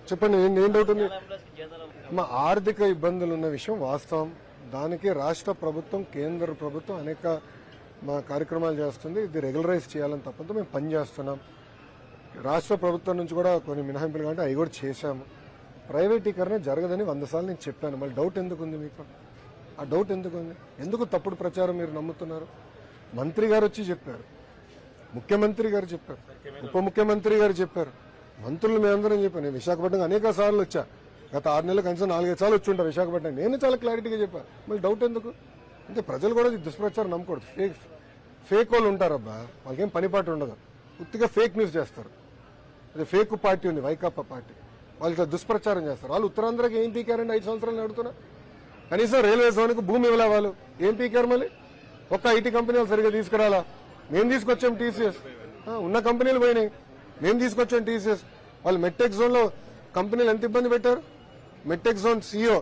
చెప్పండి, ఏం డౌట్ ఉంది? మా ఆర్థిక ఇబ్బందులు ఉన్న విషయం వాస్తవం. దానికి రాష్ట్ర ప్రభుత్వం, కేంద్ర ప్రభుత్వం అనేక మా కార్యక్రమాలు చేస్తుంది. ఇది రెగ్యులరైజ్ చేయాలని తప్పంతో మేము పనిచేస్తున్నాం. రాష్ట్ర ప్రభుత్వం నుంచి కూడా కొన్ని మినహాయింపులు కాబట్టి అవి కూడా చేశాము. ప్రైవేటీకరణ జరగదని 100 సార్లు నేను చెప్పాను. మళ్ళీ డౌట్ ఎందుకు ఉంది మీకు? ఆ డౌట్ ఎందుకు ఉంది? ఎందుకు తప్పుడు ప్రచారం మీరు నమ్ముతున్నారు? మంత్రి గారు వచ్చి చెప్పారు, ముఖ్యమంత్రి గారు చెప్పారు, ఉప ముఖ్యమంత్రి గారు చెప్పారు, మంత్రులు మేమందరం చెప్పాను. నేను విశాఖపట్నం అనేక సార్లు వచ్చా. గత 6 నెలలు కనీసం 4-5 సార్లు వచ్చి ఉంటా విశాఖపట్నం. నేను చాలా క్లారిటీగా చెప్పాను. మళ్ళీ డౌట్ ఎందుకు? అంటే ప్రజలు కూడా దుష్ప్రచారం నమ్మకూడదు. ఫేక్ వాళ్ళు ఉంటారబ్బా, వాళ్ళకేం పనిపాటు ఉండదు. పూర్తిగా ఫేక్ న్యూస్ చేస్తారు. అదే ఫేక్ పార్టీ ఉంది, వైకాపా పార్టీ, వాళ్ళు ఇట్లా దుష్ప్రచారం చేస్తారు. వాళ్ళు ఉత్తరాంధ్రకి ఏం పీకారండి? 5 సంవత్సరాలు అడుగుతున్నా. కనీసం రైల్వే జోన్కి భూమి ఇవ్వలే. వాళ్ళు ఏం పీకారు? మళ్ళీ ఒక్క ఐటీ కంపెనీ వాళ్ళు సరిగ్గా తీసుకురాలా. మేము తీసుకొచ్చాం టీసీఎస్, ఉన్న కంపెనీలు పోయినాయి. మేము తీసుకొచ్చాం టీసీఎస్. వాళ్ళు మెట్టెక్ జోన్ లో కంపెనీలు ఎంత ఇబ్బంది పెట్టారు? MedTech zone CEO